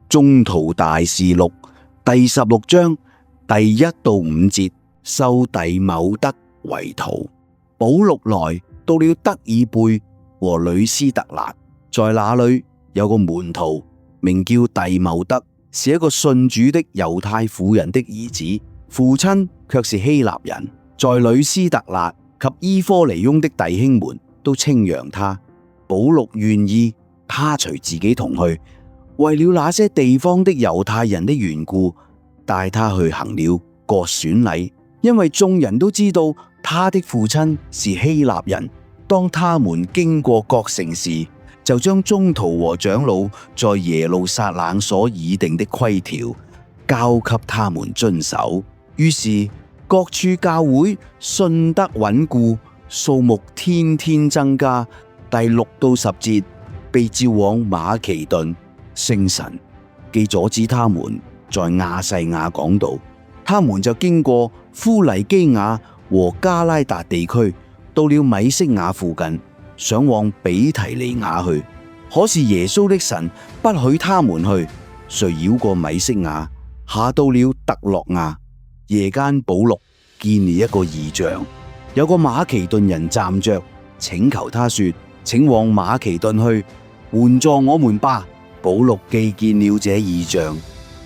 宗徒大事錄第16章第1到5節，收弟茂德為徒。保祿來到了德爾貝和呂斯特辣，在那裏有個門徒名叫弟茂德，是一個信主的猶太婦人的兒子，父親卻是希臘人。在呂斯特辣及伊科尼雍的弟兄們都稱揚他。保祿願意他隨自己同去，為了那些地方的猶太人的緣故，帶他去行了割損禮，因為眾人都知道他的父親是希臘人。當他們經過各城時，就將宗徒和長老在耶路撒冷所擬定的規條交給他們遵守。於是各處教會信德穩固，數目天天增加。第6到10節，被召往馬其頓，聖神既阻止他們在亞細亞講道，他們就經過夫黎基雅和加拉達地區，到了米色雅附近，想往比提尼雅去。可是耶穌的神不許他們去，遂繞過米色雅，下到了特洛亞。夜間保祿見了一個異象，有個馬其頓人站着，請求他說：請往馬其頓去，援助我們吧。保祿既見了這異象，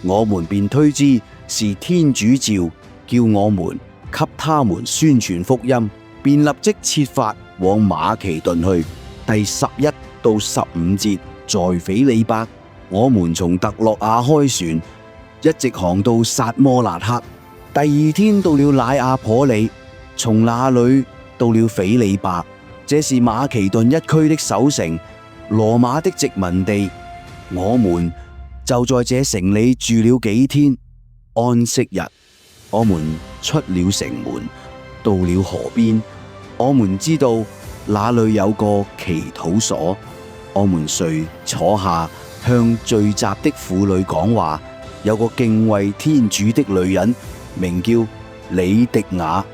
我們便推知是天主召叫我們給他們宣傳福音，便立即設法往馬其頓去。第11到15節，在斐理伯，我們從特洛亞開船，一直航到撒摩辣克。第2天到了乃亞頗里，從那裏到了斐理伯，這是馬其頓一區的首城，羅馬的殖民地。我們就在這城裏住了幾天。安息日，我們出了城門，到了河邊，我們知道那裏有個祈禱所，我們遂坐下，向聚集的婦女講話。有個敬畏天主的女人，名叫里迪雅，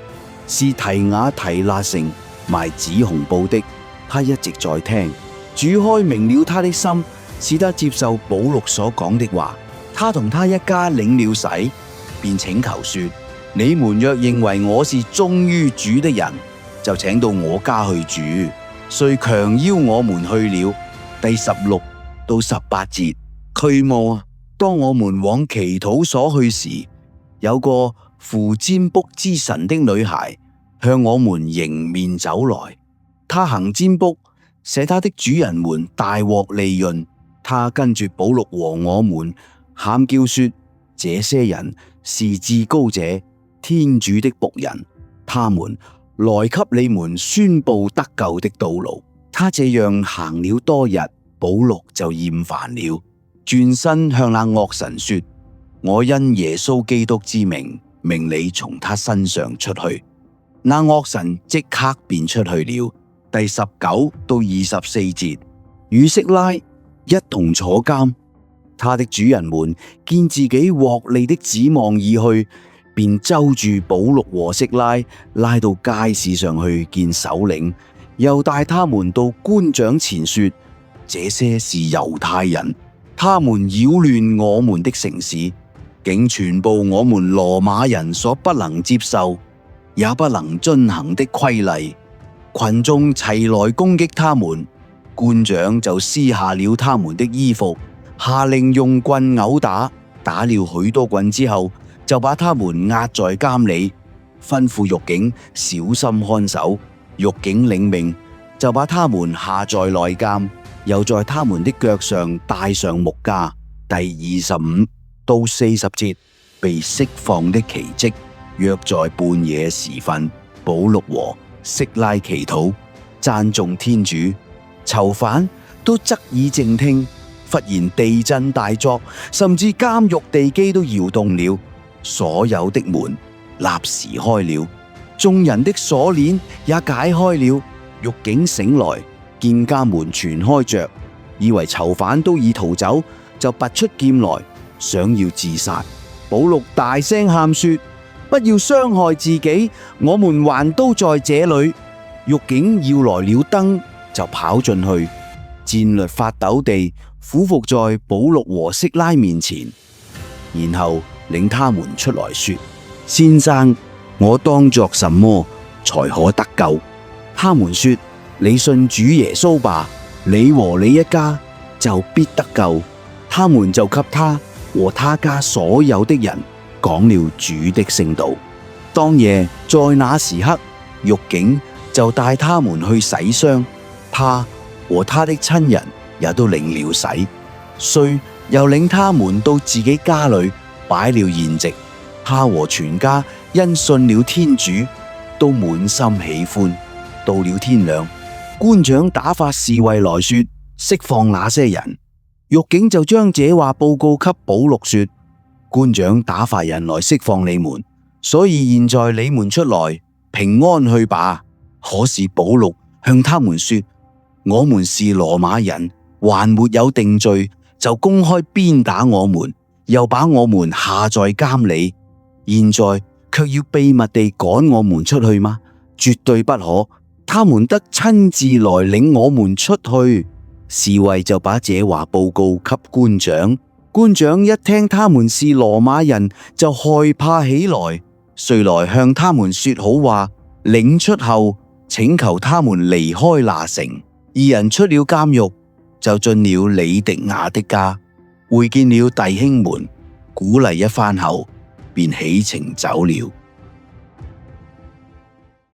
是提雅提納城賣紫紅布的，她一直在聽。主開明了她的心，使她接受保祿所講的話。她同她一家領了洗，便請求說：你們若認為我是忠於主的人，就請到我家去住。遂強邀我們去了。第16到18節，區末，當我們往祈禱所去時，有個附占卜之神的女孩向我們迎面走來。她行占卜，使她的主人們大獲利潤。她跟住保祿和我們喊叫說：這些人是至高者天主的僕人，他們來給你們宣布得救的道路。他這樣行了多日，保祿就厭煩了，轉身向那惡神說：我因耶穌基督之名，命你從他身上出去。那惡神即刻便出去了。第19到24節，與色拉一同坐監，他的主人們見自己獲利的指望已去，便揪住保祿和色拉，拉到街市上去見首領，又帶他們到官長前說：這些是猶太人，他們擾亂我們的城市，竟傳布我們羅馬人所不能接受也不能遵行的規例。群眾齊來攻擊他們，官長就撕下了他們的衣服，下令用棍毆打，打了許多棍之後，就把他們押在監裏，吩咐獄警小心看守。獄警領命，就把他們下在內監，又在他們的腳上帶上木枷。第25到40節，被釋放的奇蹟。約在半夜時分，保祿和色拉祈禱，讚頌天主，囚犯都側耳靜聽。忽然地震大作，甚至監獄地基都搖動了，所有的門立時開了，眾人的鎖鏈也解開了。獄警醒來，見監門全開着，以為囚犯都已逃走，就拔出劍來，想要自殺。保祿大聲喊說：不要傷害自己，我們還都在這裏。獄警要來了燈，就跑進去，戰慄發抖地俯伏在保祿和色拉面前，然後領他們出來說：先生，我當作什麼才可得救？他們說：你信主耶穌吧，你和你一家就必得救。他們就給他和他家所有的人講了主的聖道。當夜在那時刻，獄警就帶他們去洗傷，他和他的親人也都領了洗，遂又領他們到自己家裏擺了筵席。他和全家因信了天主，都滿心喜歡。到了天亮，官長打發侍衛來說：釋放那些人。獄警就將這話報告給保祿說：官長打發人來釋放你們，所以現在你們出來平安去吧。可是保祿向他們說：我們是羅馬人，還沒有定罪，就公開鞭打我們，又把我們下在監裏，現在卻要秘密地趕我們出去嗎？絕對不可！他們得親自來領我們出去。侍衛就把這話報告給官長，官長一聽他們是羅馬人，就害怕起來，遂來向他們說好話，領出後請求他們離開那城。二人出了監獄，就進了李迪亞的家，會見了弟兄們，鼓勵一番後，便起程走了。